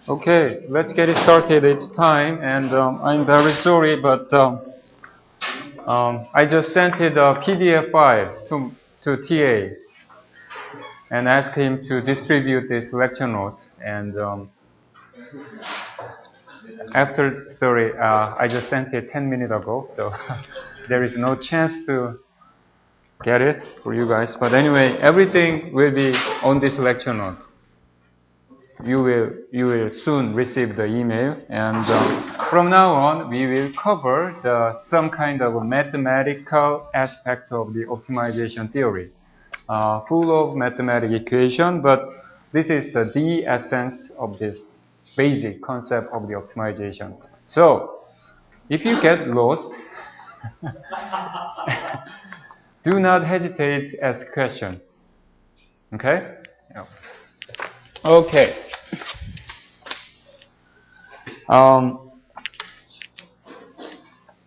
Okay, let's get it started. It's time, and I'm very sorry, but I just sent it a PDF file to TA and asked him to distribute this lecture notes. And I just sent it 10 minutes ago, so there is no chance to get it for you guys. But anyway, everything will be on this lecture note. You will soon receive the email, and from now on we will cover some kind of a mathematical aspect of the optimization theory, full of mathematical equation, but this is the essence of this basic concept of the optimization. So if you get lost, do not hesitate to ask questions. Okay? Yeah. Okay.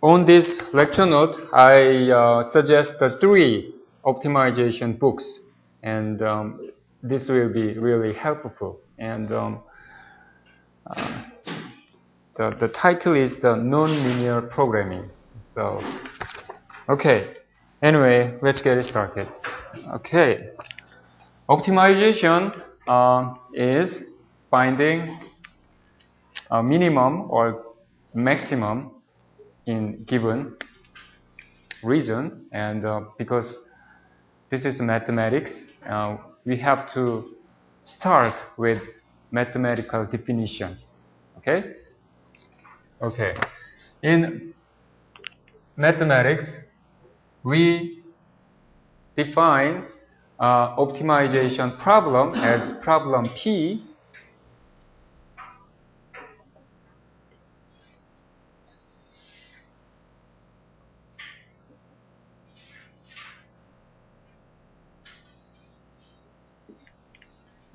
On this lecture note, I suggest the 3 optimization books, and this will be really helpful. And the title is the nonlinear programming. So, okay. Anyway, let's get it started. Okay. Optimization is finding a minimum or maximum in given region, and because this is mathematics, we have to start with mathematical definitions. Okay? Okay. In mathematics, we define optimization problem as problem P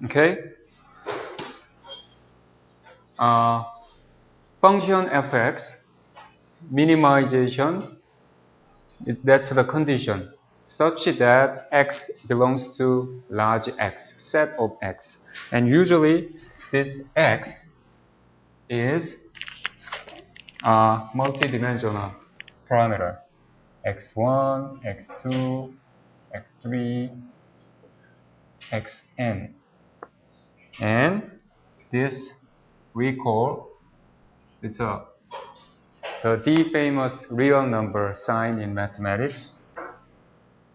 okay? Function fx, minimization, that's the condition, such that x belongs to large x, set of x. And usually this x is a multidimensional parameter. x1, x2, x3, xn. And this we call, it's the famous real number sign in mathematics.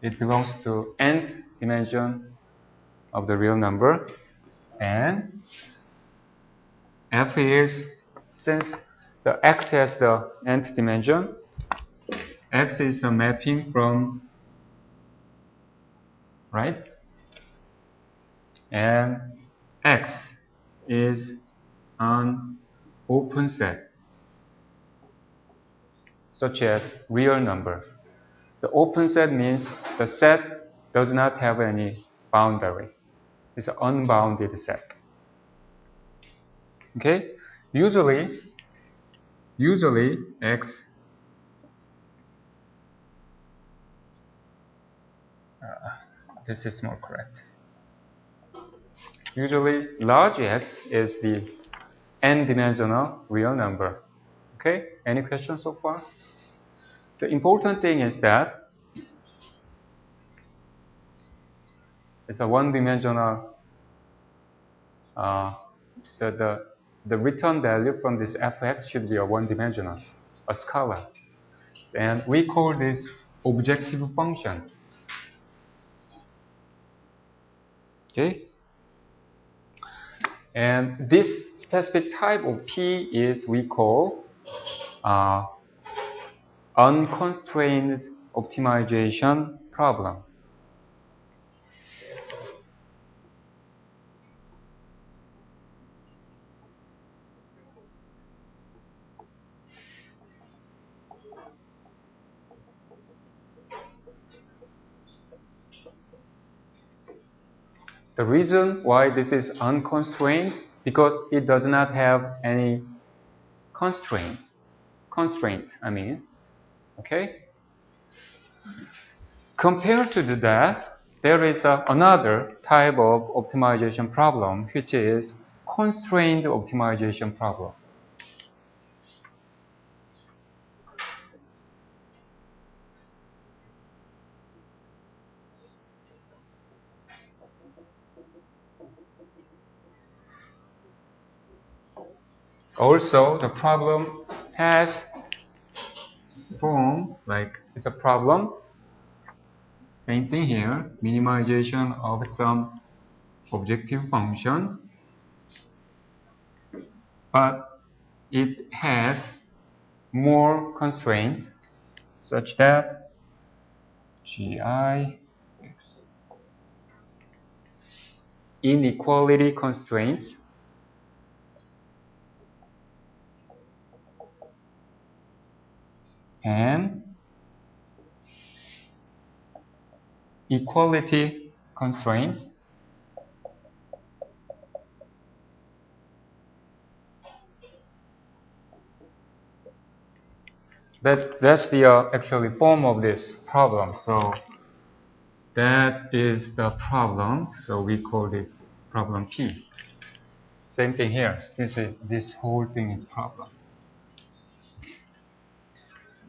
It belongs to nth dimension of the real number. And f is, since the x has the nth dimension, x is the mapping from, right? And x is an open set, such as real number. The open set means the set does not have any boundary. It's an unbounded set. Okay? Usually x this is more correct. Usually large x is the n-dimensional real number. Okay? Any questions so far? The important thing is that it's a one-dimensional, the return value from this fx should be a one-dimensional, a scalar. And we call this objective function. Okay? And this specific type of P is we call unconstrained optimization problem. The reason why this is unconstrained, because it does not have any constraint, okay? Compared to that, there is another type of optimization problem, which is constrained optimization problem. Also, the problem has form like it's a problem. Same thing here, minimization of some objective function, but it has more constraints such that GIX inequality constraints and equality constraint that's the actually form of this problem. So that is the problem. So we call this problem P. Same thing here. This whole thing is problem.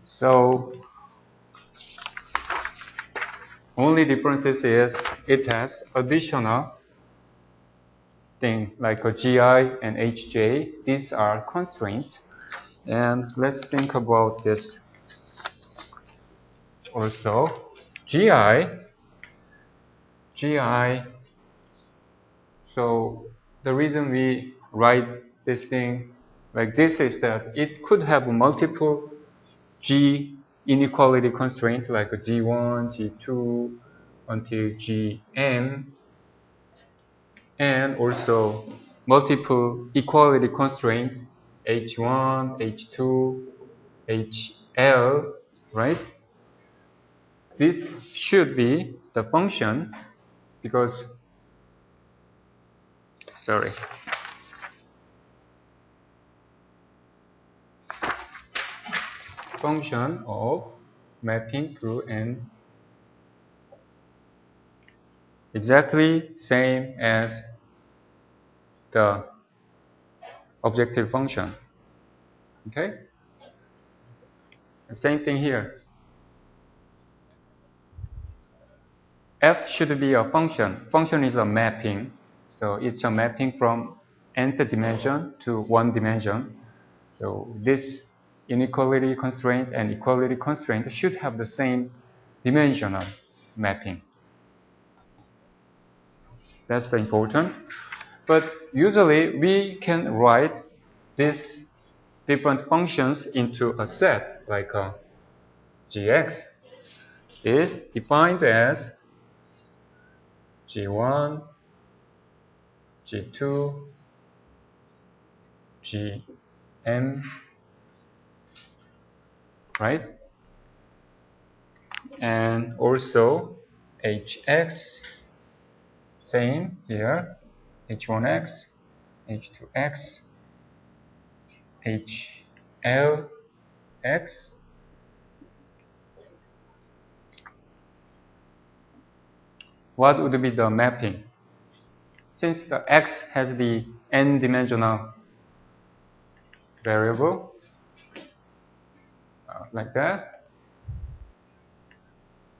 So only differences is it has additional thing like a GI and HJ. These are constraints. And let's think about this also. GI, so the reason we write this thing like this is that it could have multiple G inequality constraints like a G1, G2 until Gn, and also multiple equality constraints H1, H2, HL, right? This should be the function because, sorry, function of mapping to n exactly same as the objective function. Okay? The same thing here. F should be a function. Function is a mapping. So it's a mapping from nth dimension to one dimension. So this inequality constraint and equality constraint should have the same dimensional mapping. That's the important. But usually we can write these different functions into a set, like gx is defined as g1, g2, gm, right? And also hx, same here, h1x, h2x, hlx. What would be the mapping? Since the x has the n-dimensional variable, like that,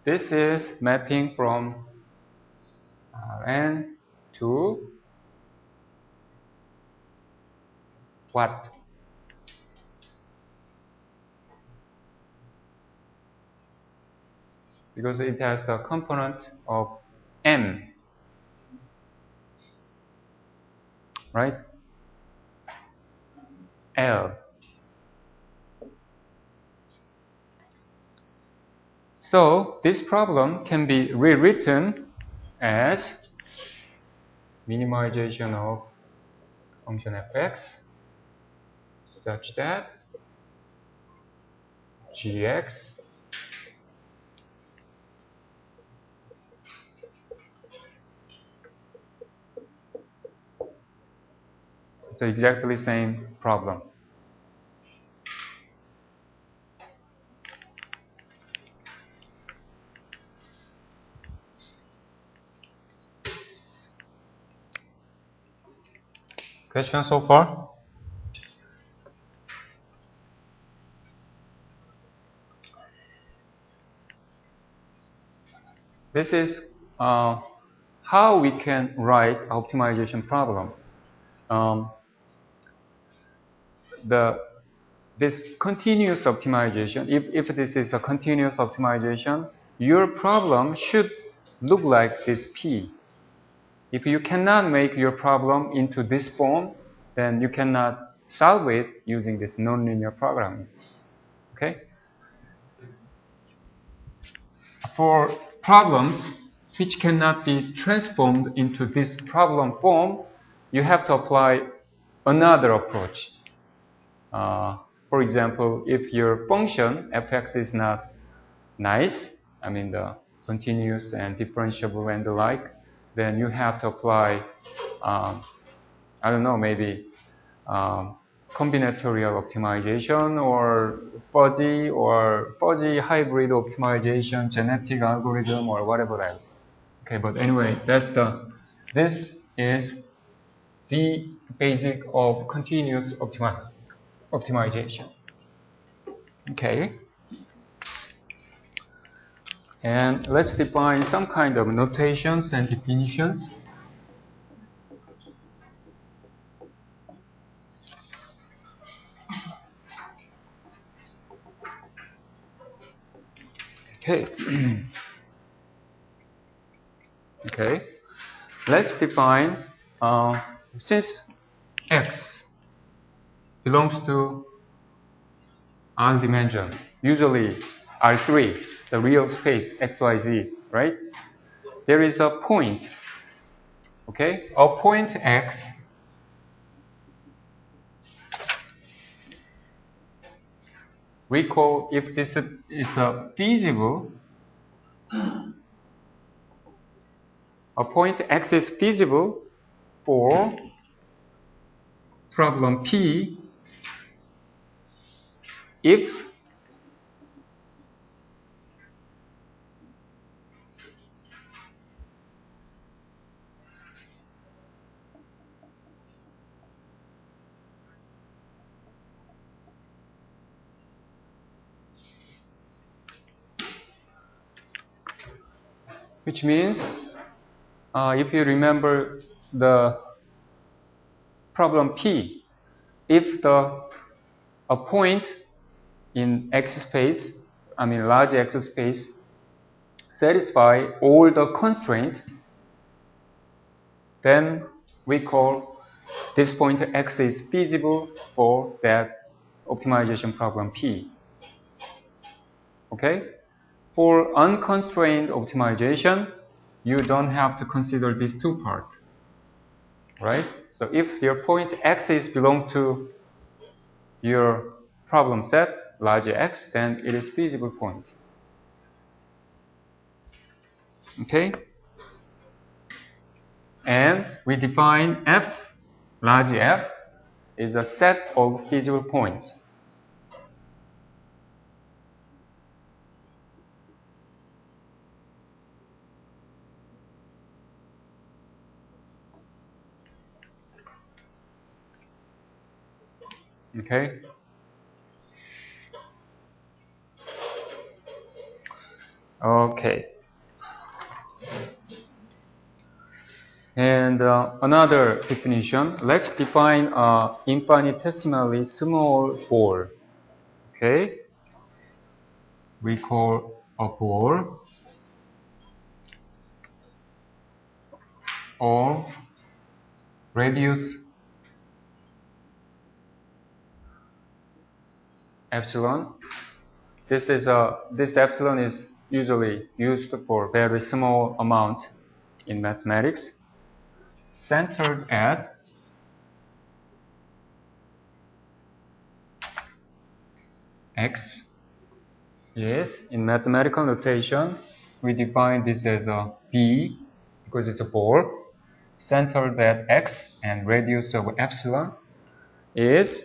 this is mapping from Rn to what? Because it has the component of m, right? L. So this problem can be rewritten as minimization of function fx such that gx it's exactly the same problem. Questions so far? This is how we can write optimization problem. This continuous optimization, if this is a continuous optimization, your problem should look like this P. If you cannot make your problem into this form, then you cannot solve it using this nonlinear programming. Okay? For problems which cannot be transformed into this problem form, you have to apply another approach. For example, if your function fx is not nice, I mean the continuous and differentiable and the like, then you have to apply, I don't know, maybe combinatorial optimization or fuzzy hybrid optimization, genetic algorithm, or whatever else. Okay, but anyway, this is the basic of continuous optimization. Okay. And let's define some kind of notations and definitions. Okay. Okay. Let's define, since X belongs to R dimension, usually R3, the real space XYZ, right? There is a point, okay? A point X we call, if this is a feasible, a point X is feasible for problem P if which means, if you remember the problem P, if a point in X space, I mean large X space, satisfy all the constraints, then we call this point X is feasible for that optimization problem P. Okay? For unconstrained optimization, you don't have to consider these two parts, right? So if your point X is belong to your problem set, large X, then it is feasible point. Okay? And we define F, large F, is a set of feasible points. Okay? Okay. And another definition, let's define an infinitesimally small ball. Okay? We call a ball of radius epsilon. This epsilon is usually used for very small amount in mathematics, centered at X. Yes, in mathematical notation, we define this as a B because it's a ball, centered at X, and radius of epsilon is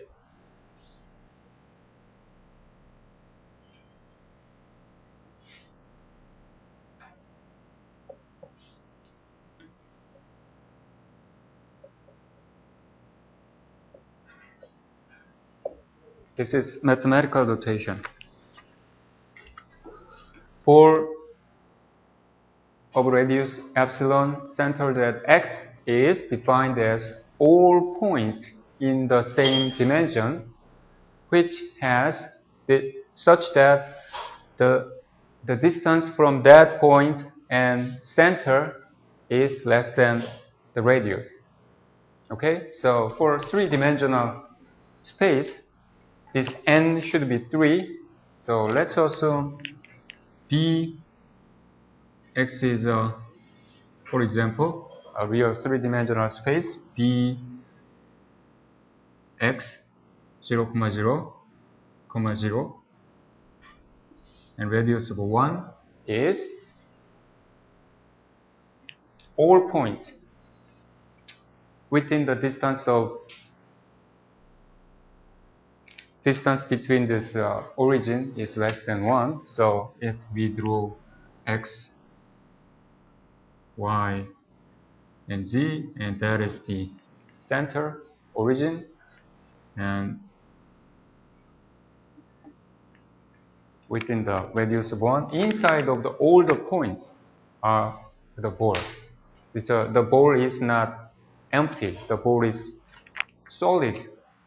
This is mathematical notation. For of radius epsilon centered at x is defined as all points in the same dimension which has such that the distance from that point and center is less than the radius. Okay, so for three-dimensional space, this n should be 3. So let's assume B x is, for example, a real three-dimensional space, B x 0, 0, 0, and radius of 1 is all points within the distance between this origin is less than 1. So if we draw x, y, and z, and that is the center origin, and within the radius of 1, inside of all the points are the ball. The ball is not empty. The ball is solid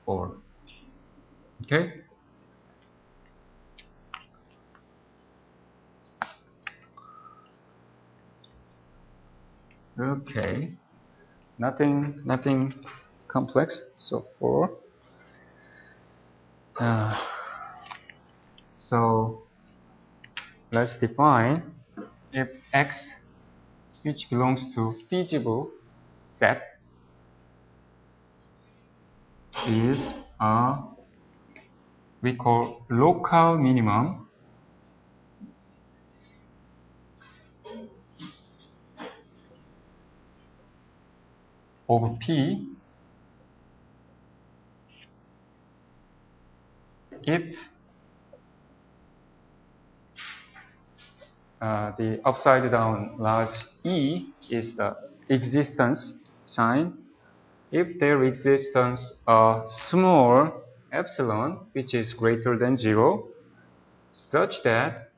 ball. Okay? Okay. Nothing complex so far. So let's define if X, which belongs to feasible set, is a we call local minimum of P if the upside down large E is the existence sign, if there exists a small epsilon which is greater than 0, such that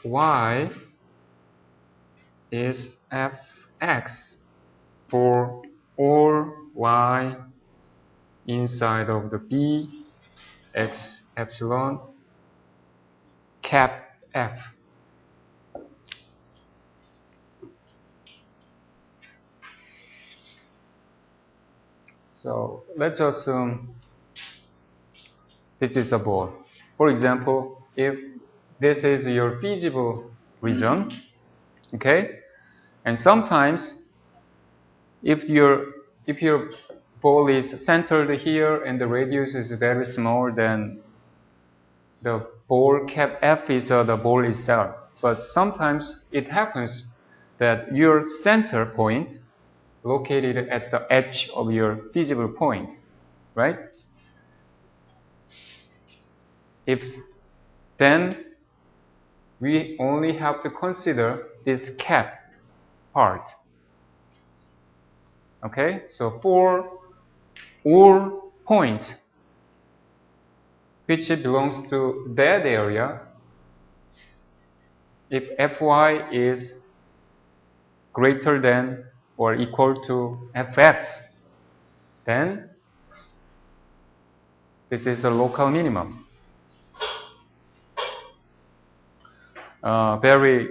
Fy is Fx for all y inside of the B x epsilon cap F. So let's assume this is a ball. For example, if this is your feasible region, okay, and sometimes if your ball is centered here and the radius is very small, then the ball cap F is the ball itself. But sometimes it happens that your center point located at the edge of your feasible point, right? Then we only have to consider this cap part. Okay, so for all points which belongs to that area, if Fy is greater than or equal to Fx, then this is a local minimum. Very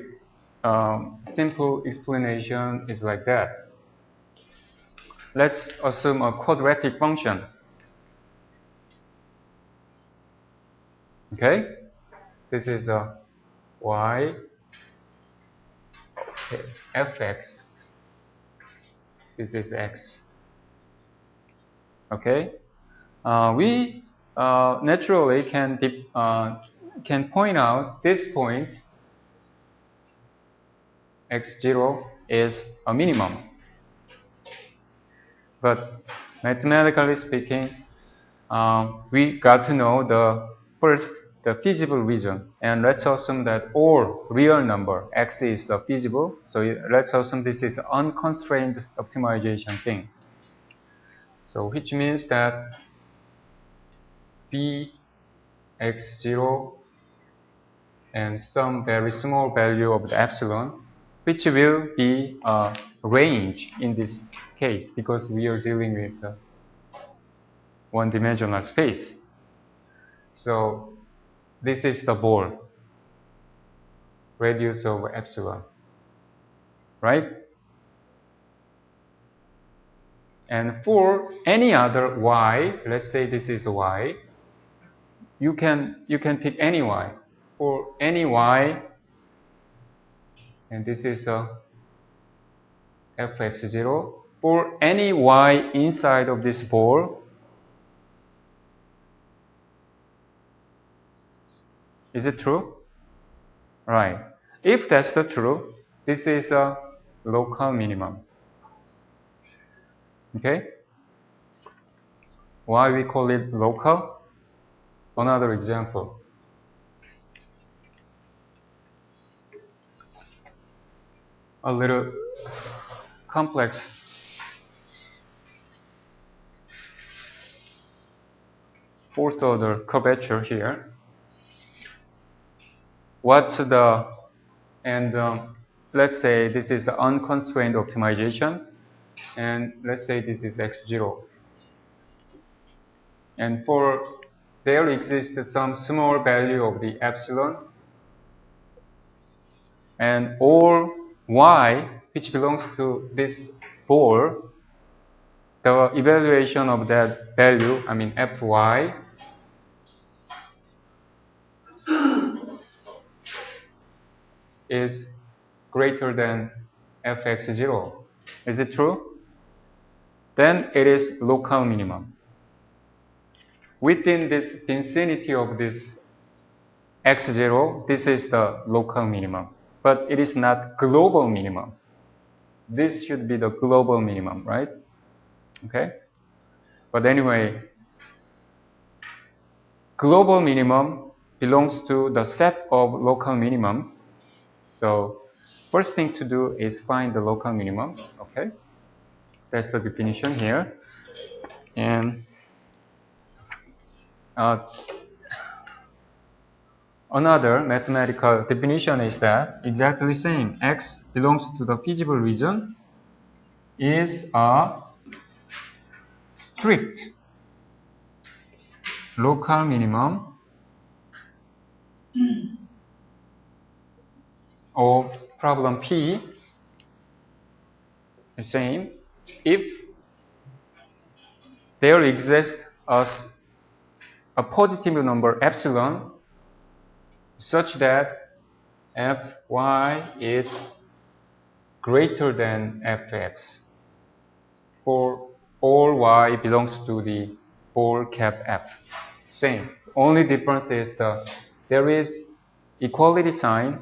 simple explanation is like that. Let's assume a quadratic function. Okay, this is a y, okay, Fx. This is x. Okay, we naturally can point out this point x0 is a minimum. But mathematically speaking, we got to know the feasible region, and let's assume that all real number x is the feasible. So let's assume this is unconstrained optimization thing. So which means that b x0 and some very small value of the epsilon, which will be a range in this case because we are dealing with the one-dimensional space. So this is the ball, radius of epsilon, right? And for any other y, let's say this is y, you can pick any y. For any y, and this is a fx0, for any y inside of this ball, is it true? Right. If that's the true, this is a local minimum. Okay? Why we call it local? Another example. A little complex. Fourth order curvature here. What's the, and let's say this is unconstrained optimization, and let's say this is x0. And for, there exists some small value of the epsilon, and all y, which belongs to this ball, the evaluation of that value, I mean fy, is greater than fx0. Is it true? Then it is local minimum. Within this vicinity of this x0, this is the local minimum. But it is not global minimum. This should be the global minimum, right? Okay? But anyway, global minimum belongs to the set of local minimums. So first thing to do is find the local minimum. Okay? That's the definition here. And another mathematical definition is that exactly same. X belongs to the feasible region is a strict local minimum of problem P. The same if there exists a positive number epsilon such that fy is greater than fx for all y belongs to the ball cap f. Same. Only difference is there is equality sign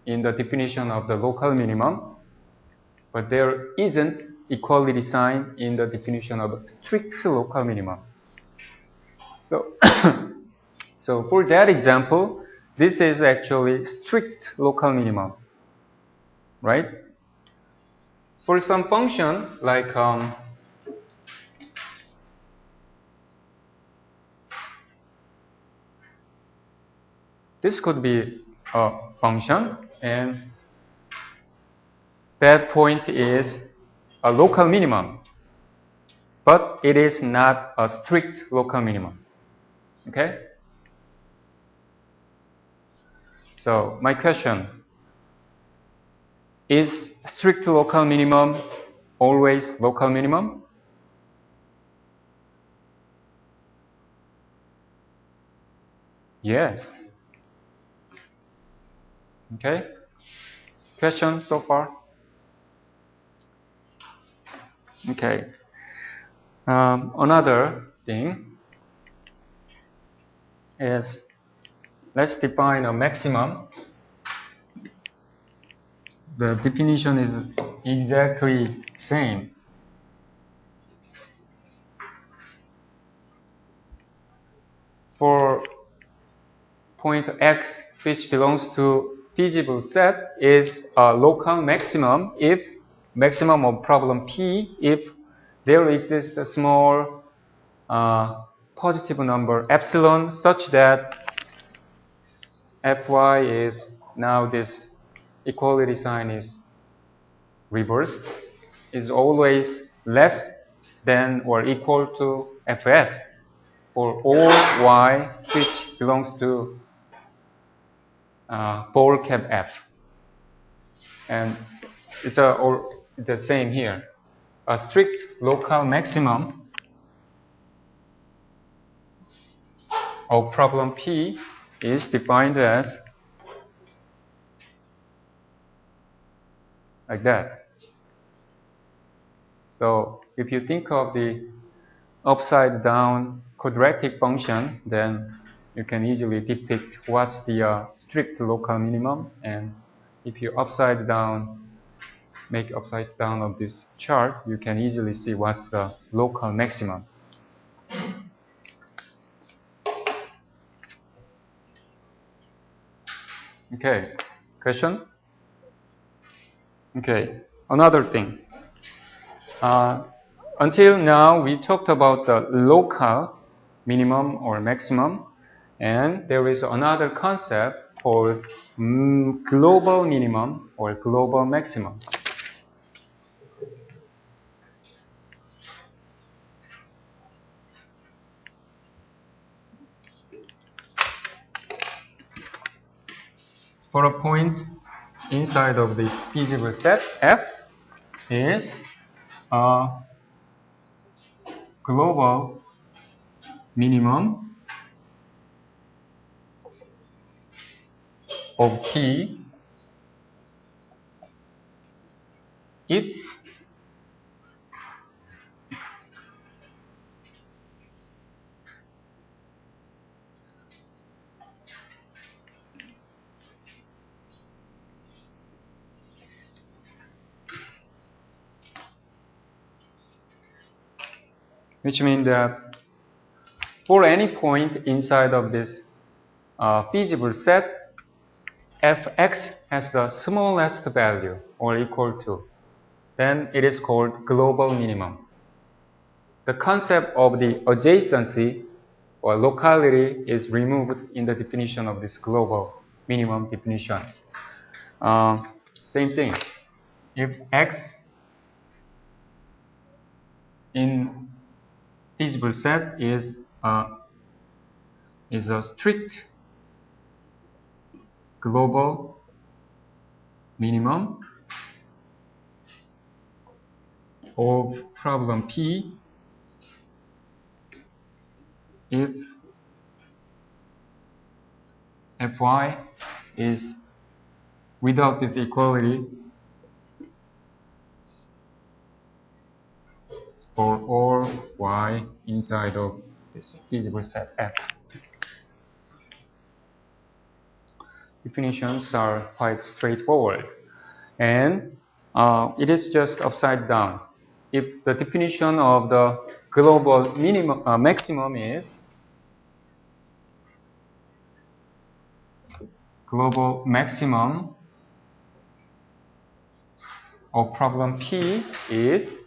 in the definition of the local minimum, but there isn't equality sign in the definition of strict local minimum. So, so for that example, this is actually strict local minimum, right? For some function like this could be a function, and that point is a local minimum, but it is not a strict local minimum. Okay? So my question, is strict local minimum always local minimum? Yes. Okay? Question so far? Okay. Another thing is, let's define a maximum. The definition is exactly same. For point x, which belongs to feasible set, is a local maximum if of problem P if there exists a small positive number epsilon such that Fy is now this equality sign is reversed, is always less than or equal to Fx for all y which belongs to ball cap F. And it's the same here. A strict local maximum of problem P is defined as like that. So if you think of the upside down quadratic function, then you can easily depict what's the strict local minimum. And if you make upside down of this chart, you can easily see what's the local maximum. Okay, question? Okay, another thing. Until now, we talked about the local minimum or maximum, and there is another concept called global minimum or global maximum. For a point inside of this feasible set, F is a global minimum of P if which means that for any point inside of this feasible set, Fx has the smallest value or equal to, then it is called global minimum. The concept of the adjacency or locality is removed in the definition of this global minimum definition. Same thing. If X in feasible set is a strict global minimum of problem P if Fy is without this equality for all y inside of this feasible set F. Definitions are quite straightforward, and it is just upside down. If the definition of the global minimum maximum is global maximum of problem P is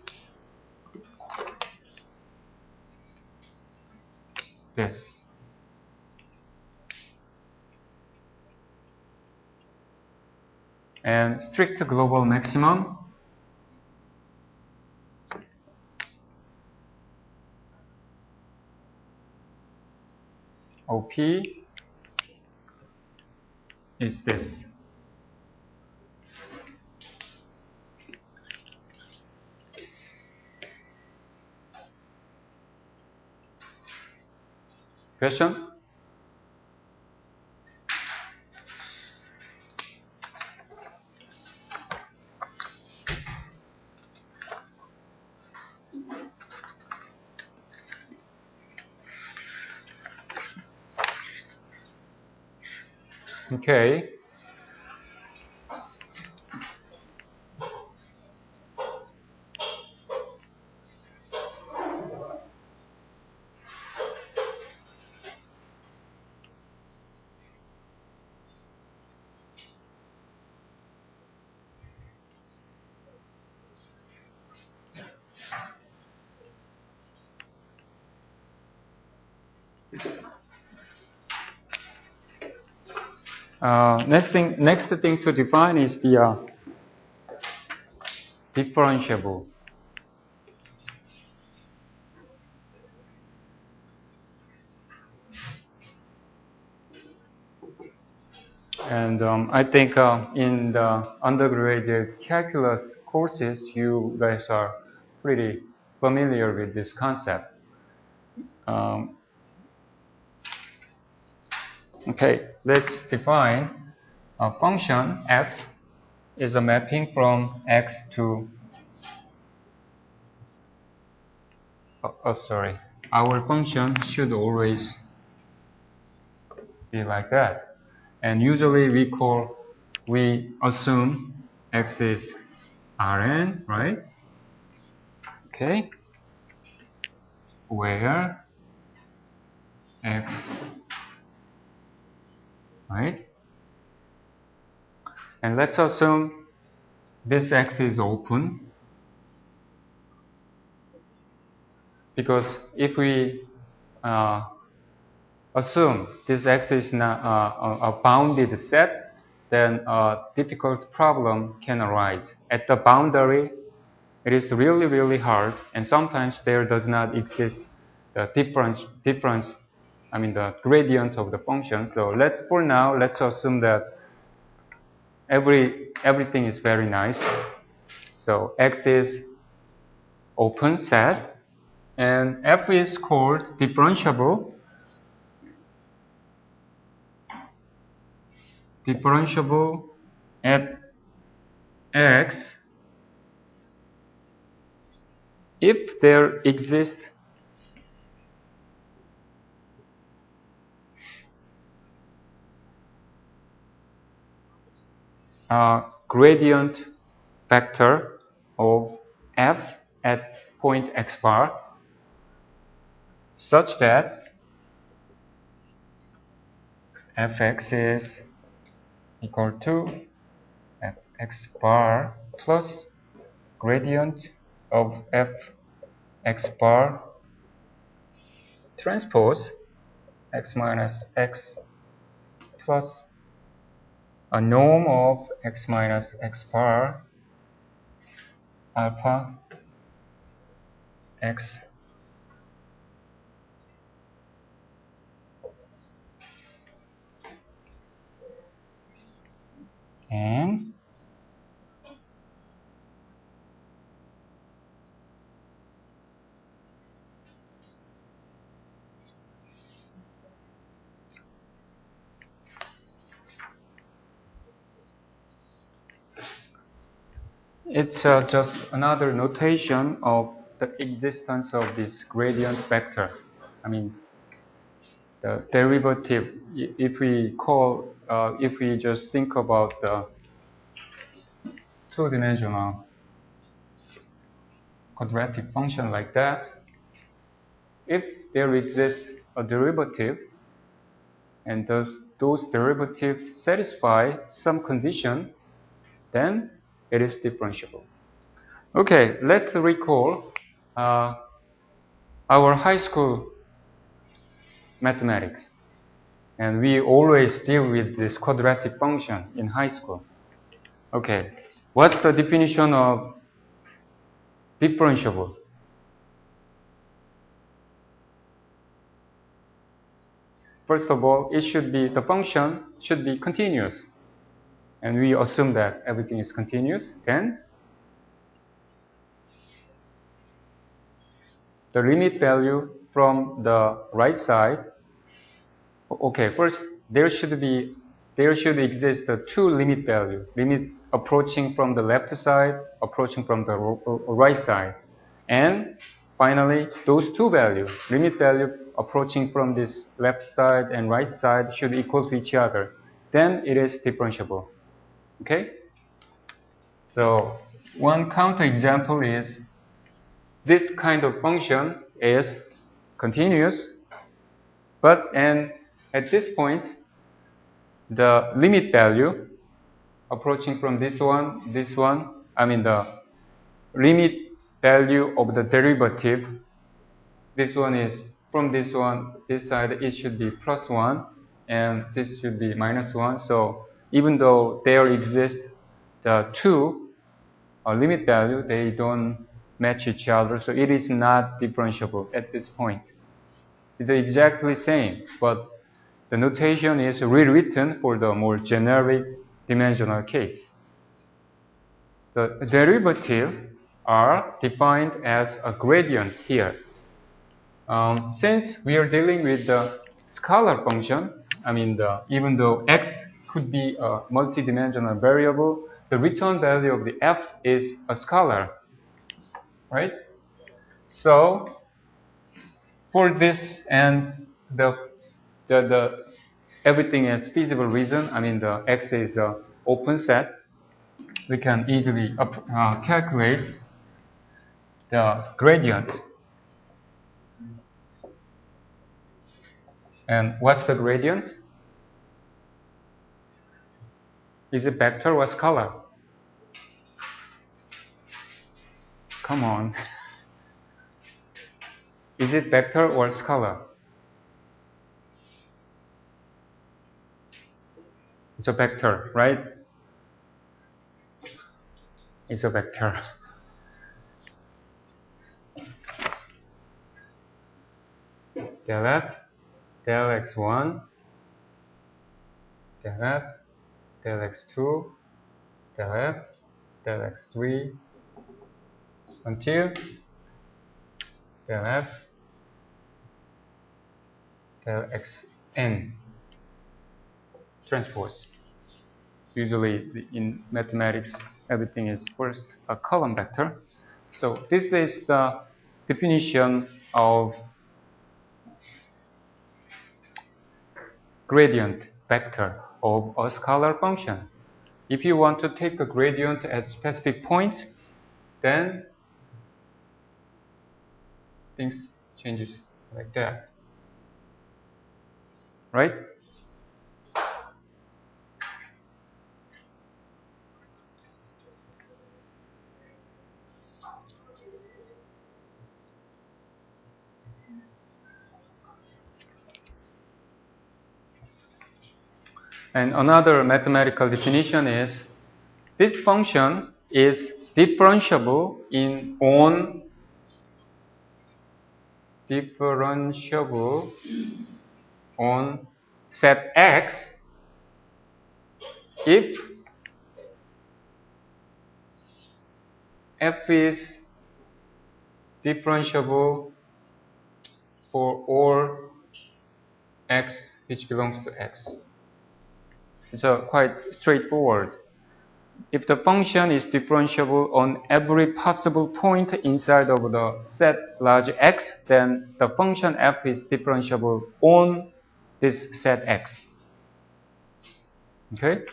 this. And strict global maximum of P is this. Question? Okay. Next thing to define is the differentiable. And I think in the undergraduate calculus courses, you guys are pretty familiar with this concept. Okay, let's define a function f is a mapping from x to sorry, our function should always be like that. And usually we assume x is Rn, right? Okay, where x, right? And let's assume this x is open, because if we assume this x is not a bounded set, then a difficult problem can arise. At the boundary, it is really, really hard, and sometimes there does not exist the difference, I mean the gradient of the function. So for now, let's assume that everything is very nice. So x is open set, and f is called differentiable. Differentiable at x if there exists a gradient vector of f at point x bar such that fx is equal to fx bar plus gradient of fx bar transpose x minus x plus a norm of x minus x bar alpha x and it's just another notation of the existence of this gradient vector. I mean, the derivative, if we just think about the two-dimensional quadratic function like that, if there exists a derivative and those derivatives satisfy some condition, then it is differentiable. Okay, let's recall our high school mathematics. And we always deal with this quadratic function in high school. Okay, what's the definition of differentiable? First of all, the function should be continuous. And we assume that everything is continuous. Then the limit value from the right side. Okay, first there should exist the two limit value. Limit approaching from the left side, approaching from the right side. And finally, those two values, limit value approaching from this left side and right side, should equal to each other. Then it is differentiable. Okay? So one counterexample is this kind of function is continuous, and at this point, the limit value approaching from this one, I mean the limit value of the derivative, this one is from this side it should be +1 and this should be -1. So even though there exist the two limit value, they don't match each other, so it is not differentiable at this point. It's exactly same, but the notation is rewritten for the more generic dimensional case. The derivative are defined as a gradient here. Since we are dealing with the scalar function, even though x could be a multidimensional variable, the return value of the f is a scalar, right? So for this and the everything is feasible reason, the x is an open set, we can easily calculate the gradient. And what's the gradient? Is it vector or scalar? Come on. Is it vector or scalar? It's a vector, right? It's a vector. Del f, del x1, del f, del x2, del f, del x3, until del f, del xn transpose. Usually in mathematics, everything is first a column vector. So this is the definition of gradient vector of a scalar function. If you want to take a gradient at a specific point, then things changes like that, right? And another mathematical definition is this function is differentiable on set X if f is differentiable for all x which belongs to X. It's quite straightforward. If the function is differentiable on every possible point inside of the set large X, then the function f is differentiable on this set X. Okay?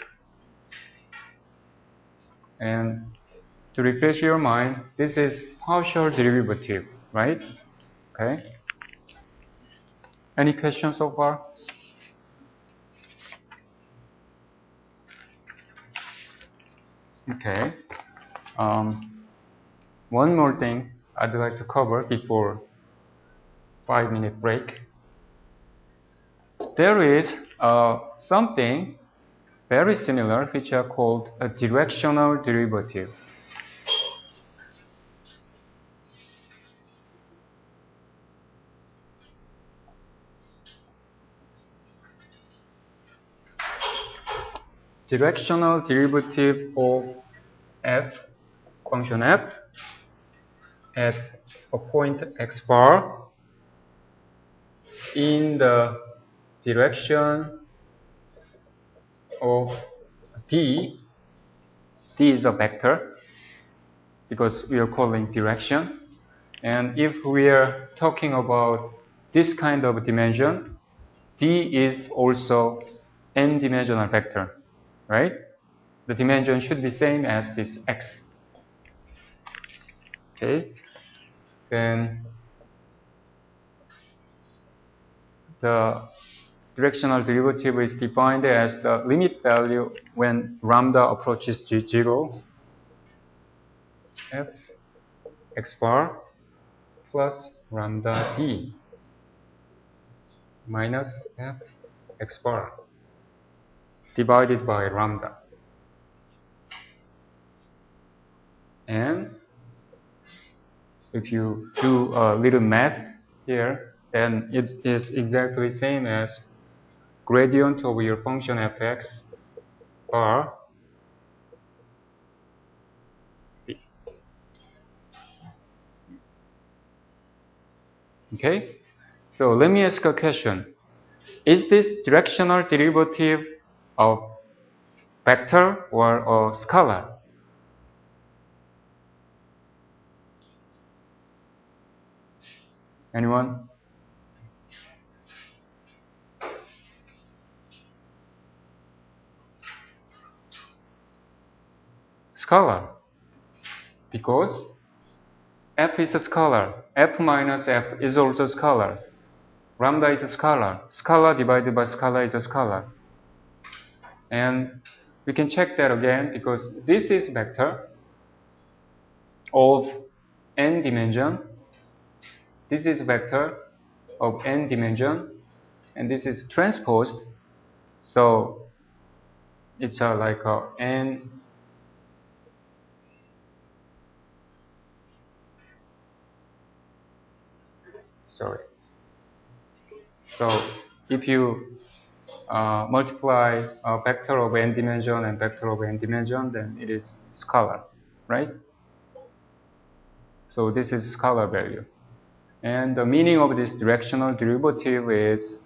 And to refresh your mind, this is partial derivative, right? Okay? Any questions so far? Okay. One more thing I'd like to cover before 5-minute break. There is something very similar which are called a directional derivative. Directional derivative of f, function f, at a point x bar in the direction of d. D is a vector because we are calling direction. And if we are talking about this kind of dimension, d is also n-dimensional vector, right? The dimension should be same as this x. Okay, then the directional derivative is defined as the limit value when lambda approaches 0, f x bar plus lambda d. minus f x bar divided by lambda. And if you do a little math here, then it is exactly same as gradient of your function fx bar d. Okay? So let me ask a question. Is this directional derivative of vector or a scalar? Anyone? Scalar. Because f is a scalar. F minus f is also scalar. Lambda is a scalar. Scalar divided by scalar is a scalar. And we can check that again because this is vector of n dimension. This is vector of n dimension. And this is transposed. So it's like a n. Sorry. So if you multiply a vector of n dimension and vector of n dimension, then it is scalar, right? So this is scalar value. And the meaning of this directional derivative is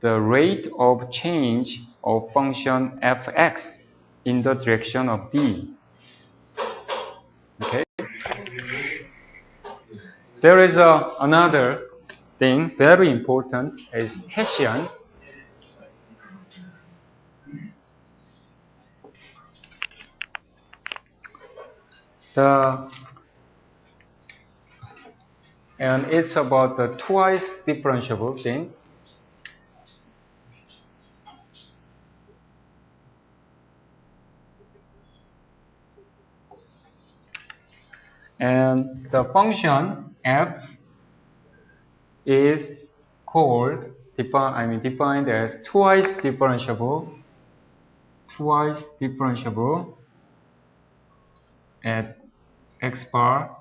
the rate of change of function fx in the direction of d. Okay. There is another thing very important is Hessian. And it's about the twice differentiable thing. And the function f is defined as twice differentiable at x bar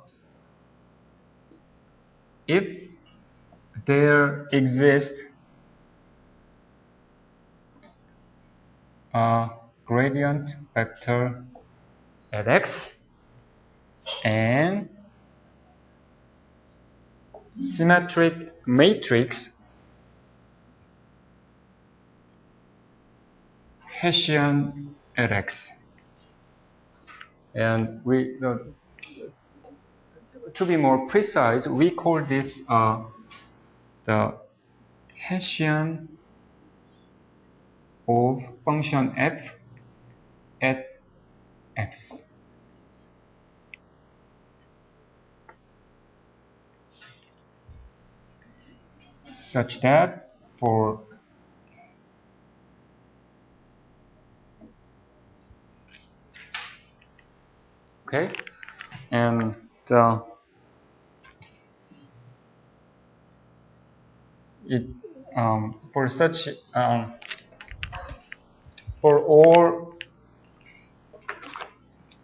if there exists a gradient vector at x and symmetric matrix Hessian at x. And to be more precise, we call this the Hessian of function f at x. Such that for okay, and for such for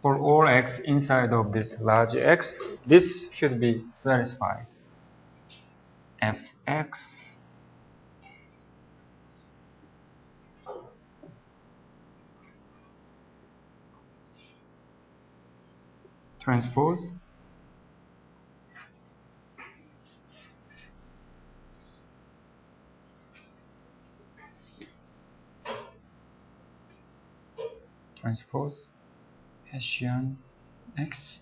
all x inside of this large x, this should be satisfied. Fx transpose Hessian x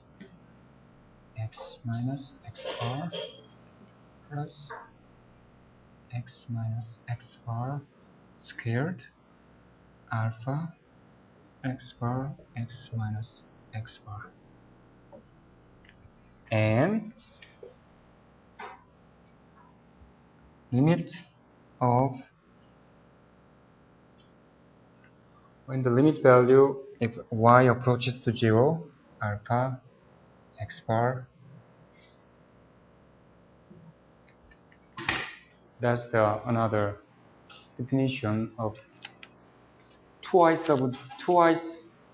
minus x bar plus x minus x bar squared alpha x bar x minus x bar. And limit of when the limit value if y approaches to 0 alpha x bar That's the another definition of twice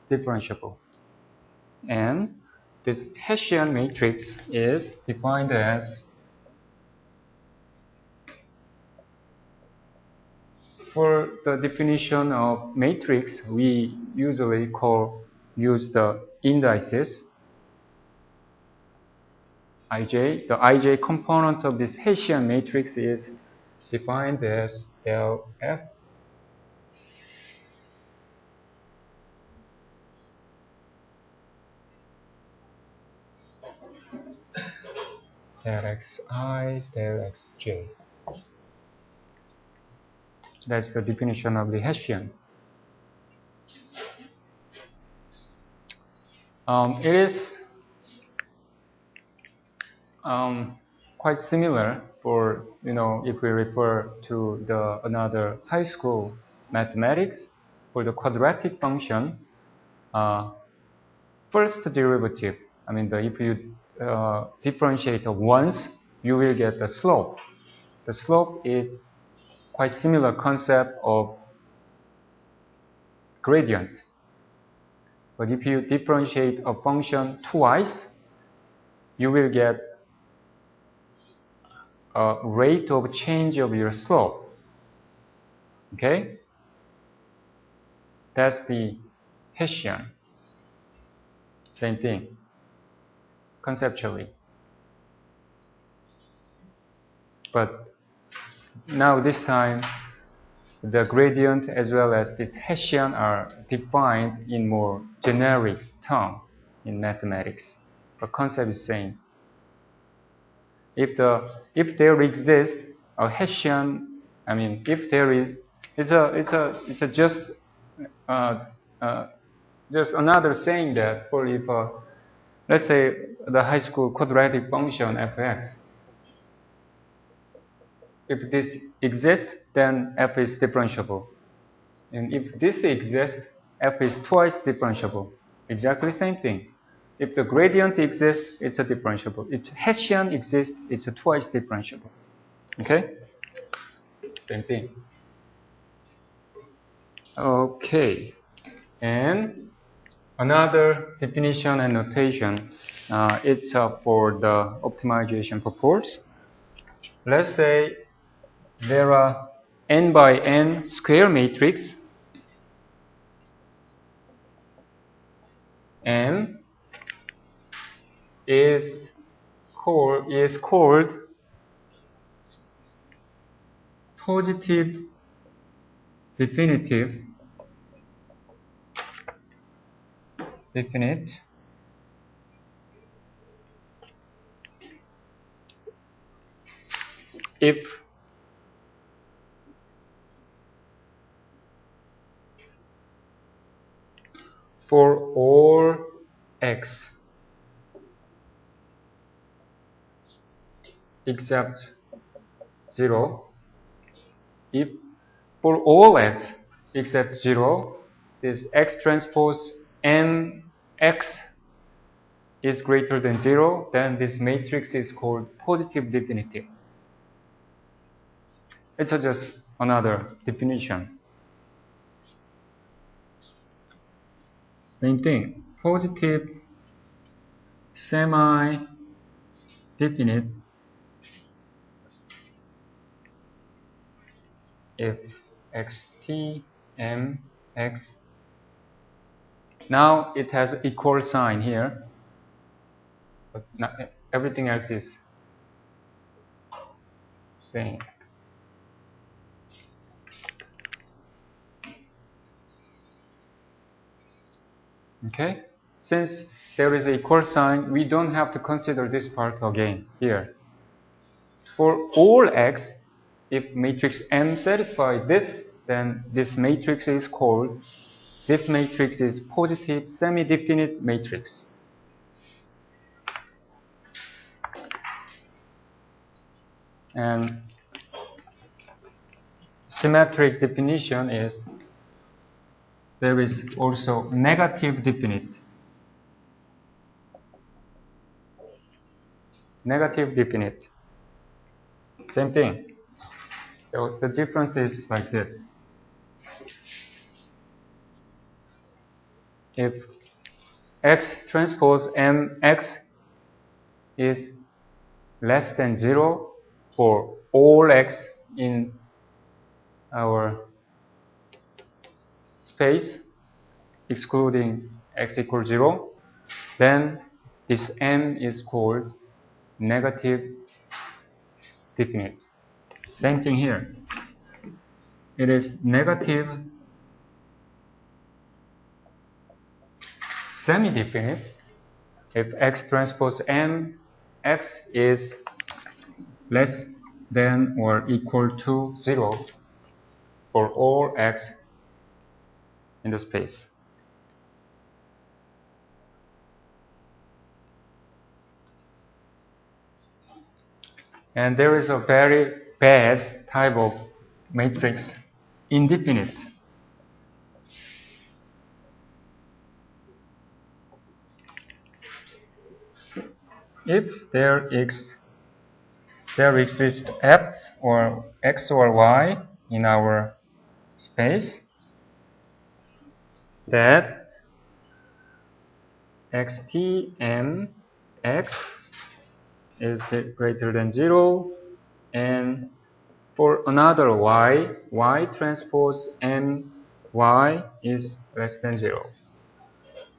differentiable. And this Hessian matrix is defined as, for the definition of matrix, we usually use the indices ij. The ij component of this Hessian matrix is defined as del f del xi del xj. That's the definition of the Hessian. It is quite similar for, if we refer to the another high school mathematics for the quadratic function. First derivative, if you differentiate once, you will get the slope. The slope is quite similar concept of gradient. But if you differentiate a function twice, you will get a rate of change of your slope. Okay? That's the Hessian. Same thing, conceptually. But now this time, the gradient as well as this Hessian are defined in more generic term in mathematics. The concept is same. If there exists a Hessian, if there is, it's a just another saying that for if let's say the high school quadratic function fx, if this exists, then f is differentiable, and if this exists, f is twice differentiable. Exactly same thing. If the gradient exists, it's a differentiable. If Hessian exists, it's a twice differentiable. Okay? Same thing. Okay. And another definition and notation, it's for the optimization purpose. Let's say there are n by n square matrix, M is called positive definite if for all x except 0, if for all x except 0, this x transpose mx is greater than 0, then this matrix is called positive definitive. It's just another definition. Same thing. Positive semi-definite if xt mx. Now it has equal sign here, but not, everything else is same. Okay? Since there is an equal sign, we don't have to consider this part again here. For all x, if matrix M satisfies this, then this matrix is positive semi-definite matrix. And symmetric definition is there is also negative definite. Negative definite. Same thing. So the difference is like this. If X transpose MX is less than 0 for all X in our space, excluding X equals 0, then this M is called negative definite. Same thing here. It is negative semi-definite if X transpose M, X is less than or equal to 0 for all X in the space. And there is a very bad type of matrix, indefinite. If there exists f or x or y in our space, that xtm x is greater than 0, and for another y transpose m y is less than 0.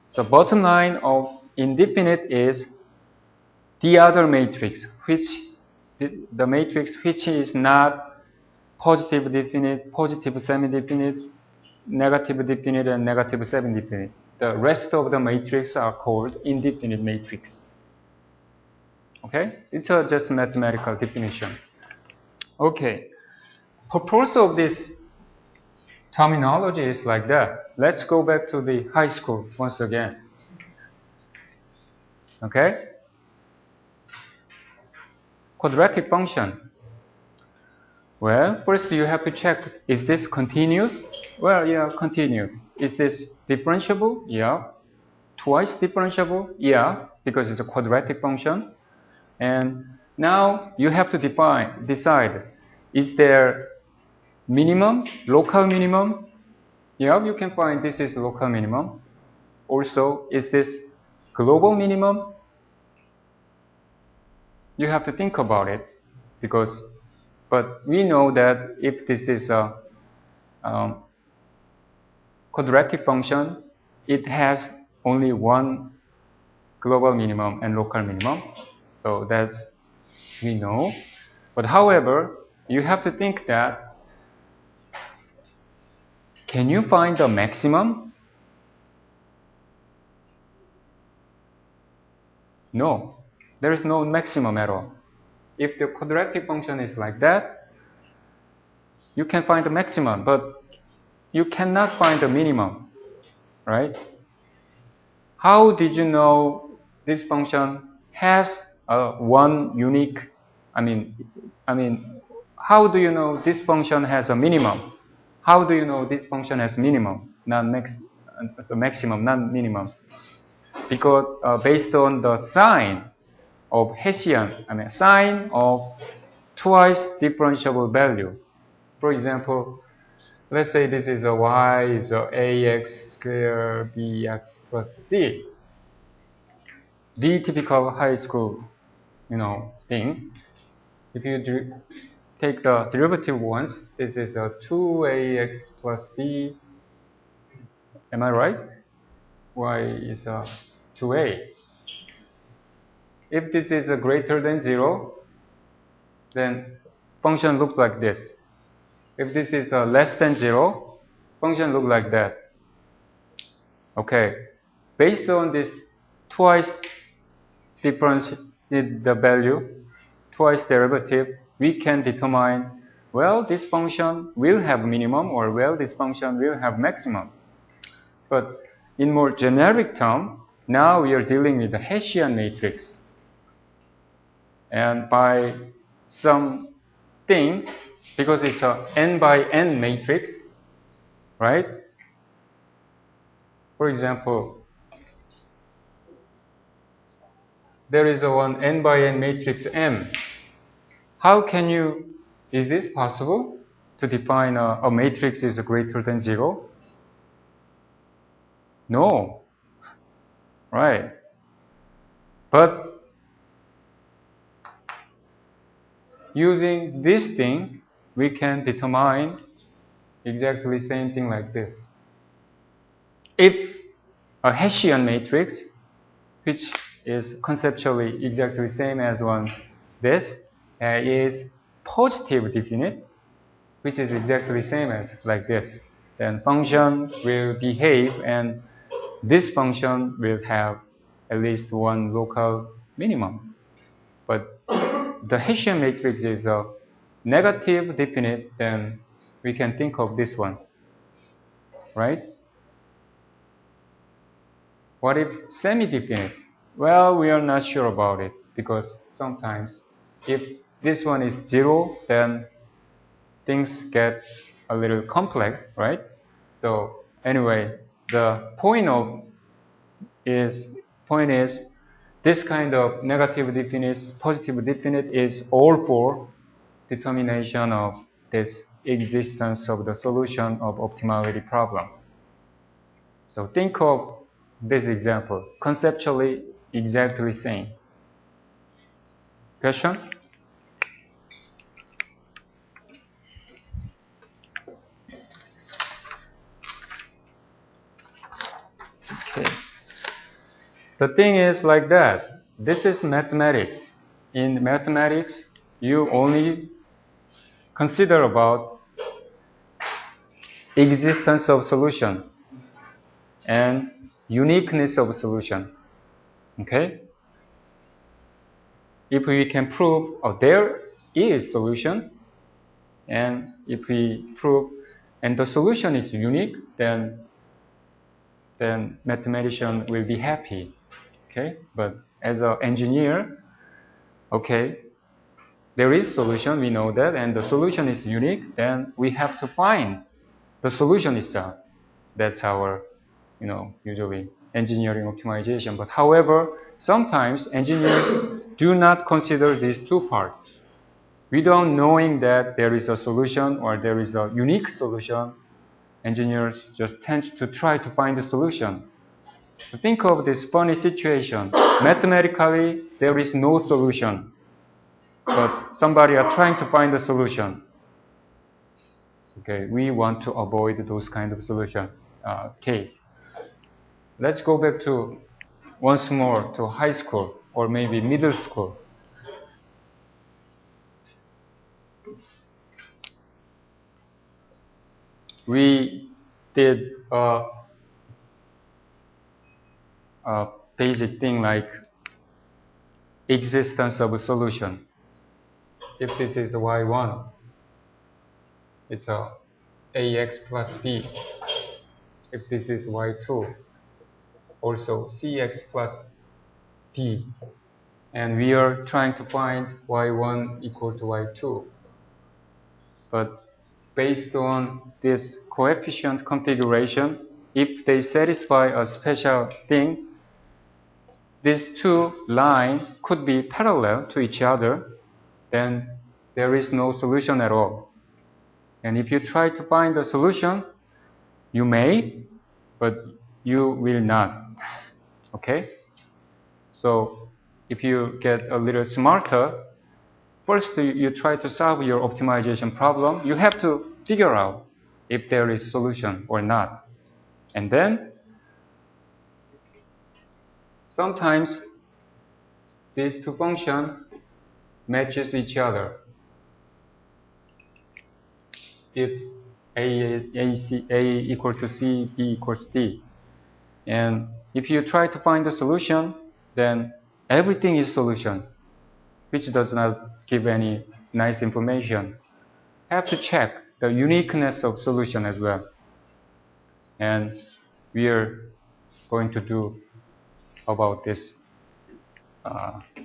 So bottom line of indefinite is the other matrix, the matrix which is not positive definite, positive semi-definite, negative definite, and negative semi-definite. The rest of the matrix are called indefinite matrix. Okay? It's just mathematical definition. Okay. Purpose of this terminology is like that. Let's go back to the high school once again. Okay? Quadratic function. Well, first you have to check, is this continuous? Well, yeah, continuous. Is this differentiable? Yeah. Twice differentiable? Yeah, because it's a quadratic function. And now you have to decide, is there minimum, local minimum? Yeah, you can find this is local minimum. Also, is this global minimum? You have to think about it, but we know that if this is a quadratic function, it has only one global minimum and local minimum. So that's, we know. But however, you have to think that, can you find the maximum? No, there is no maximum at all. If the quadratic function is like that, you can find the maximum, but you cannot find the minimum, right? How did you know this function has one unique, how do you know this function has a minimum? How do you know this function has minimum, not maximum, not minimum? Because based on the sign of Hessian, sign of twice differentiable value. For example, let's say this is a y is a ax squared bx plus c. The typical high school, thing. If you take the derivative once, this is a 2ax plus b. Am I right? Y is a 2a. If this is a greater than 0, then function looks like this. If this is less than 0, function looks like that. Okay. Based on this twice difference in the value, twice derivative, we can determine, well, this function will have minimum, or well, this function will have maximum. But in more generic term, now we are dealing with the Hessian matrix. And by some thing, because it's a n by n matrix, right? For example, there is a one n by n matrix M. How can you, is this possible? to define a matrix is greater than 0? No. Right. But using this thing, we can determine exactly the same thing like this. If a Hessian matrix, which is conceptually exactly the same as this, is positive definite, which is exactly the same as like this, then function will behave and this function will have at least one local minimum. But the Hessian matrix is a negative definite, then we can think of this one, right? What if semi-definite? Well, we are not sure about it, because sometimes if this one is 0, then things get a little complex, right? So anyway, the point is this kind of negative definite, positive definite is all for determination of this existence of the solution of optimality problem. So think of this example, conceptually exactly same. Question? Okay. The thing is like that. This is mathematics. In mathematics, you only consider about existence of solution and uniqueness of solution. Okay? If we can prove there is solution, and if we prove and the solution is unique, then mathematician will be happy. Okay? But as an engineer, okay, there is solution, we know that, and the solution is unique, then we have to find the solution itself. That's our, usually engineering optimization. But however, sometimes engineers do not consider these two parts. Without knowing that there is a solution or there is a unique solution, engineers just tend to try to find a solution. Think of this funny situation. Mathematically, there is no solution, but somebody are trying to find a solution. Okay, we want to avoid those kind of solution case. Let's go back to once more to high school or maybe middle school. We did a basic thing like existence of a solution. If this is y1, it's a ax plus b. If this is y2, also cx plus b. And we are trying to find y1 equal to y2. But based on this coefficient configuration, if they satisfy a special thing, these two lines could be parallel to each other, then there is no solution at all. And if you try to find a solution, you may, but you will not. Okay? So if you get a little smarter, first you try to solve your optimization problem. You have to figure out if there is solution or not. And then sometimes these two functions matches each other. If A equal to C, B equals D. And if you try to find the solution, then everything is solution, which does not give any nice information. Have to check the uniqueness of solution as well. And we are going to do about this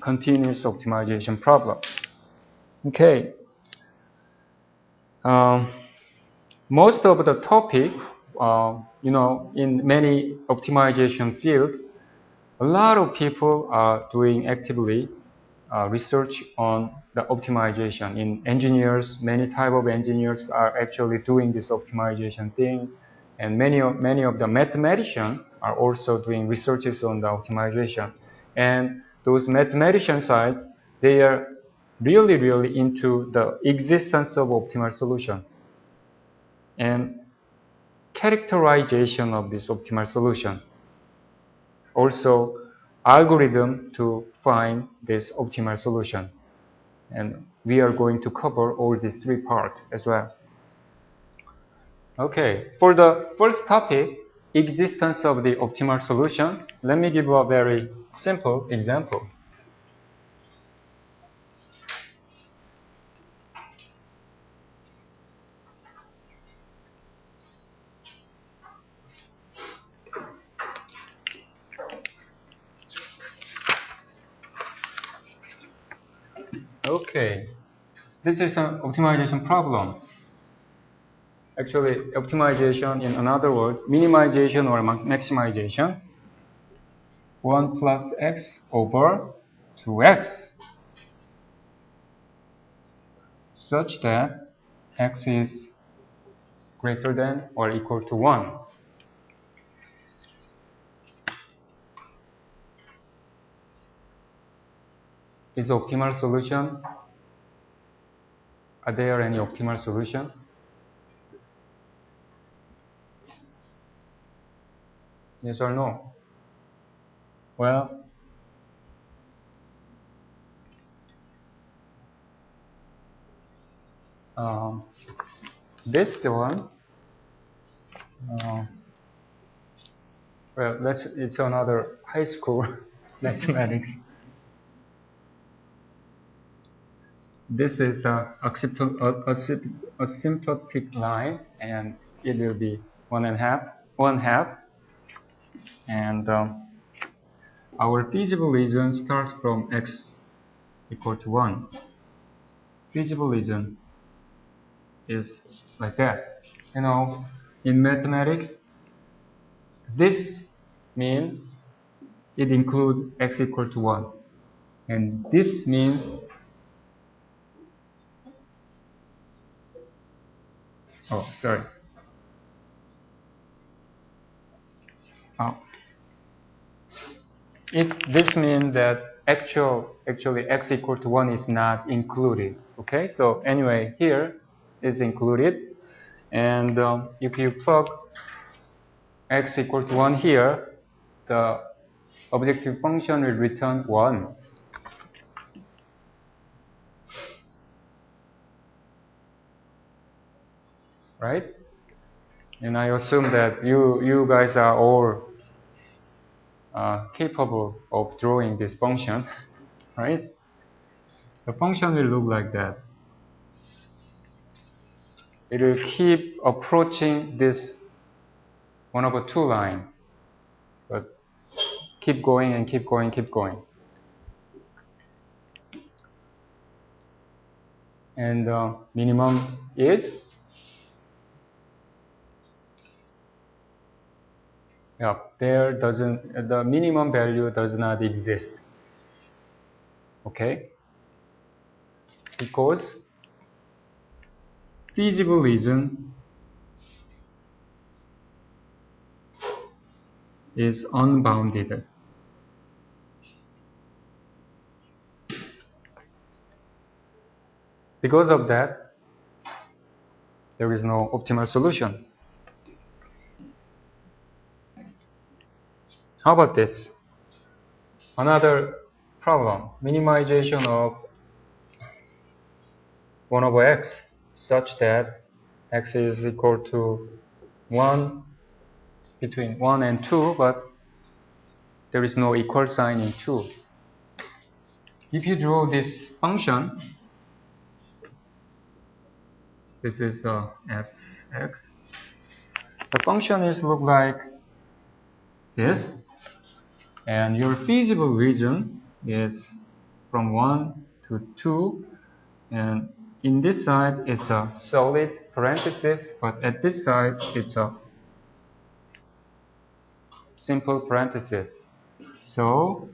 continuous optimization problem. Okay. Most of the topic, in many optimization fields, a lot of people are doing actively research on the optimization. In engineers, many type of engineers are actually doing this optimization thing, and many of the mathematicians are also doing researches on the optimization. And those mathematician sides, they are really into the existence of optimal solution and characterization of this optimal solution. Also, algorithm to find this optimal solution. And we are going to cover all these three parts as well. Okay, for the first topic, existence of the optimal solution, let me give a very simple example. Okay, this is an optimization problem. Actually, optimization, in another word, minimization or maximization. 1 plus x over 2x, such that x is greater than or equal to 1. Is optimal solution? Are there any optimal solution? Yes or no? Well, this one, well, it's another high school mathematics. This is an asymptotic line, and it will be 1/2. And our feasible region starts from x equal to 1. Feasible region is like that. You know, in mathematics, this means it includes x equal to 1. And this means this means that actually x equal to 1 is not included. Okay, so anyway, here is included. And if you plug x equal to 1 here, the objective function will return 1. Right? And I assume that you guys are all capable of drawing this function, right? The function will look like that. It will keep approaching this 1/2 line, but keep going and keep going, keep going. And minimum is, the minimum value does not exist. Okay? Because feasible region is unbounded. Because of that, there is no optimal solution. How about this? Another problem, minimization of 1/x such that x is equal to 1, between 1 and 2, but there is no equal sign in 2. If you draw this function, this is fx. The function is look like this, and your feasible region is from 1 to 2, and in this side it's a solid parenthesis, but at this side it's a simple parenthesis. So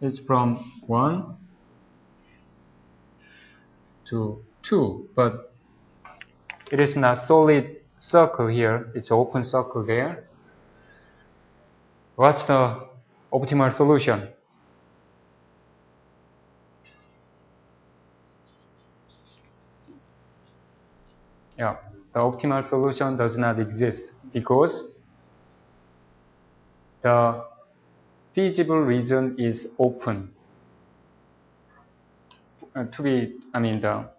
is from 1 to 2, but it is not solid circle here, it's open circle there. What's the optimal solution? Yeah, the optimal solution does not exist because the feasible region is open. The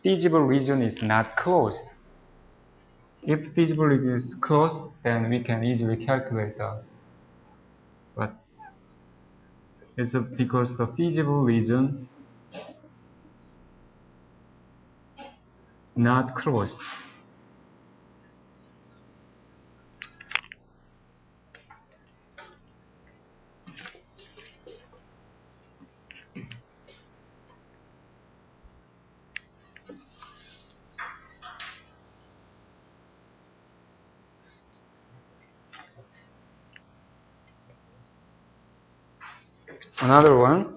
feasible region is not closed. If feasible region is closed, then we can easily calculate that. But it's because the feasible region not closed. Another one,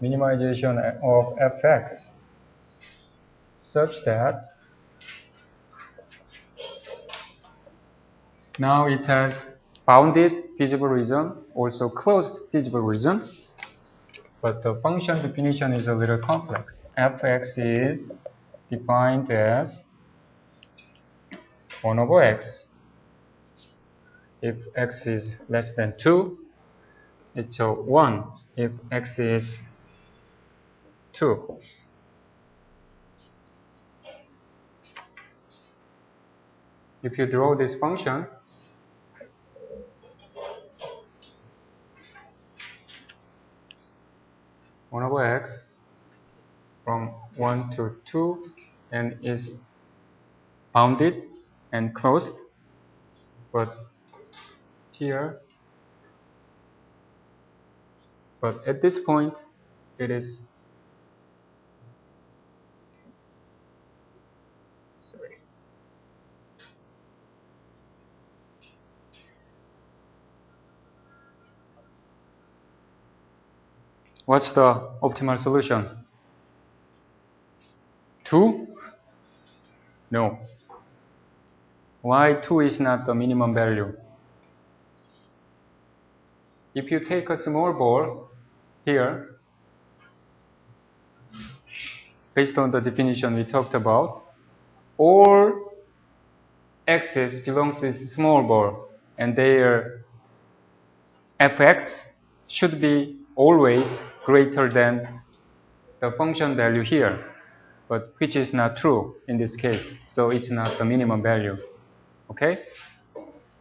minimization of fx such that now it has bounded feasible region, also closed feasible region, but the function definition is a little complex. Fx is defined as 1 over x. If x is less than 2, it's a 1 if x is 2. If you draw this function, one over x from 1 to 2 and is bounded and closed, but at this point it is what's the optimal solution? 2? No. Why 2 is not the minimum value? If you take a small ball here, based on the definition we talked about, all x's belong to this small ball, and their fx should be always greater than the function value here, but which is not true in this case, so it's not the minimum value. Okay?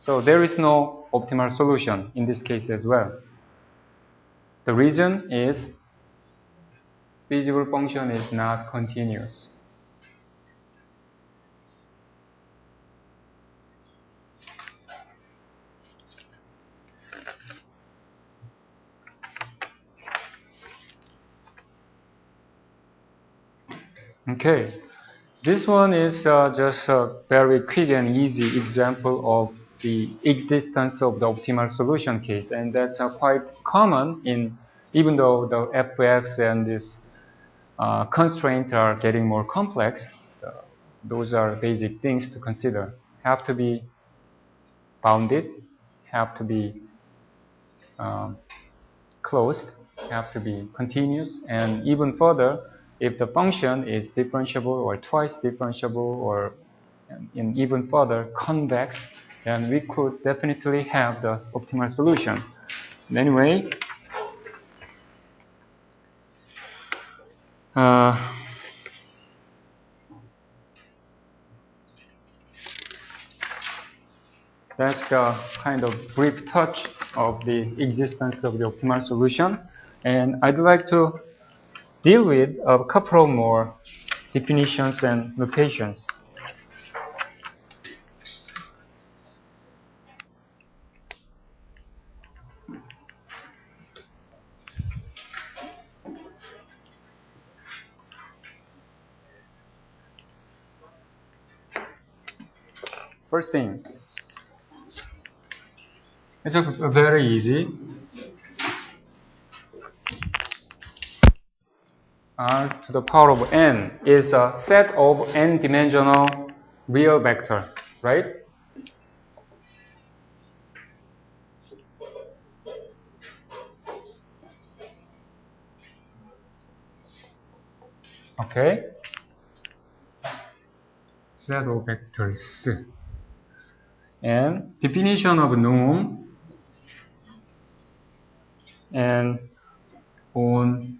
So there is no optimal solution in this case as well. The reason is feasible function is not continuous. Okay, this one is just a very quick and easy example of the existence of the optimal solution case, and that's quite common in, even though the fx and this constraint are getting more complex, those are basic things to consider. Have to be bounded, have to be closed, have to be continuous, and even further, if the function is differentiable or twice differentiable or in even further convex, then we could definitely have the optimal solution. Anyway, that's the kind of brief touch of the existence of the optimal solution. And I'd like to deal with a couple more definitions and notations. First thing, it's very easy. r to the power of n is a set of n-dimensional real vector, right? Okay? Set of vectors. And definition of norm and on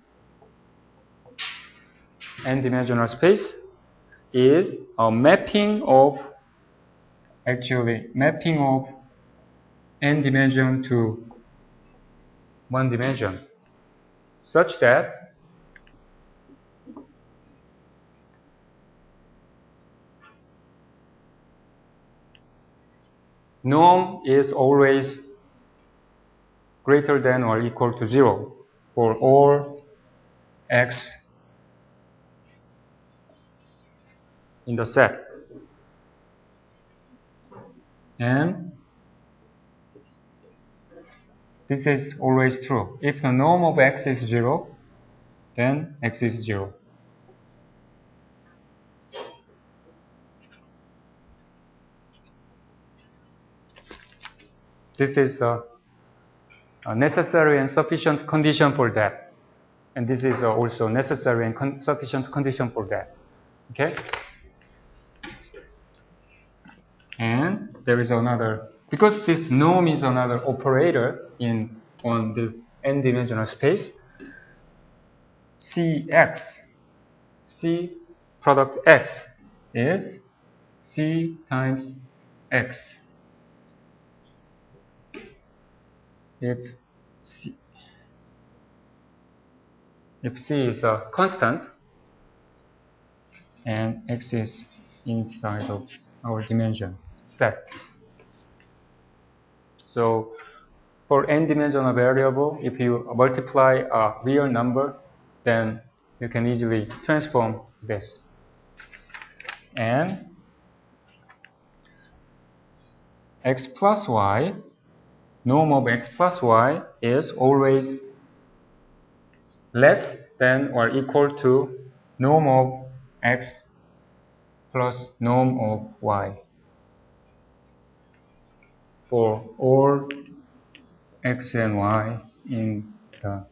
n-dimensional space is a mapping of n dimension to one dimension such that norm is always greater than or equal to 0 for all x in the set. And this is always true. If the norm of x is 0, then x is 0. This is a necessary and sufficient condition for that. And this is also necessary and sufficient condition for that. Okay? And there is another, because this norm is another operator on this n-dimensional space, Cx, C product x is C times x. If C is a constant and x is inside of our dimension set. So for n-dimensional variable, if you multiply a real number, then you can easily transform this. And x plus y, norm of x plus y is always less than or equal to norm of x plus norm of y for all x and y in the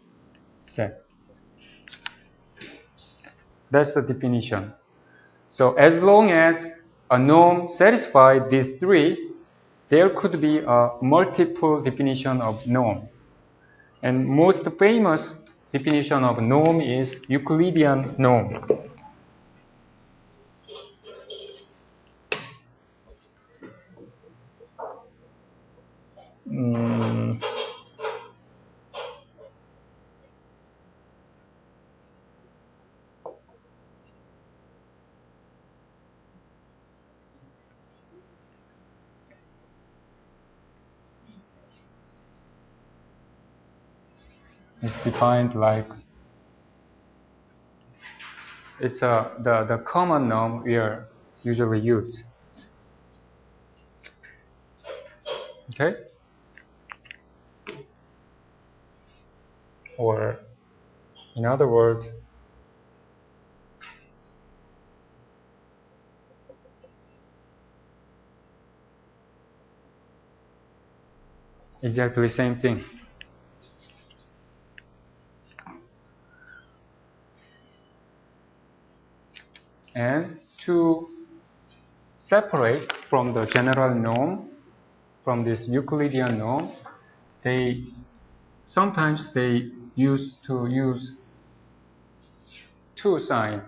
set. That's the definition. So as long as a norm satisfies these three, there could be a multiple definition of norm. And most famous definition of norm is Euclidean norm. It's defined like it's the common norm we are usually use. Okay? Or in other words, exactly the same thing. And to separate from the general norm, from this Euclidean norm, sometimes they used to use two signs,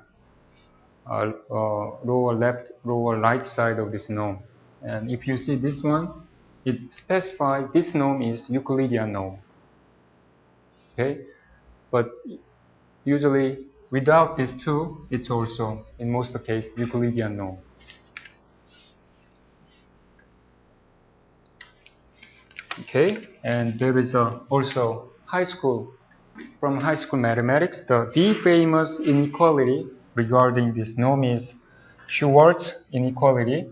lower left, lower right side of this norm. And if you see this one, it specifies this norm is Euclidean norm. Okay, but usually without these two, it's also in most cases Euclidean norm. Okay, and there is also from high school mathematics, the famous inequality regarding this norm is Schwarz inequality.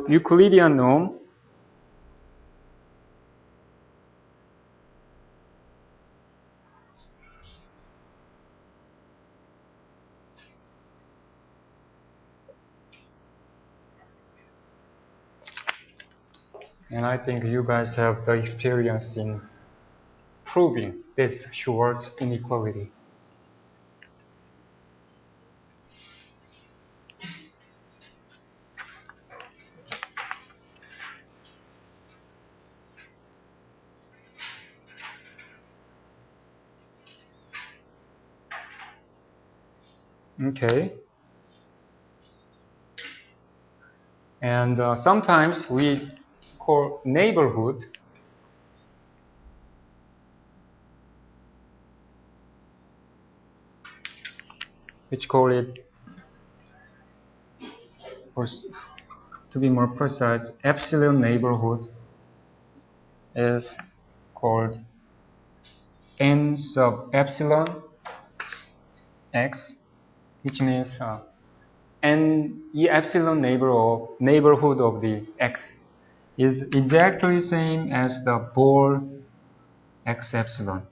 for Euclidean norm, and I think you guys have the experience in proving this Schwartz inequality. Okay. And sometimes we call neighborhood which call it, or to be more precise, epsilon neighborhood is called n sub epsilon x, which means the epsilon neighborhood of the x is exactly same as the Bohr x epsilon.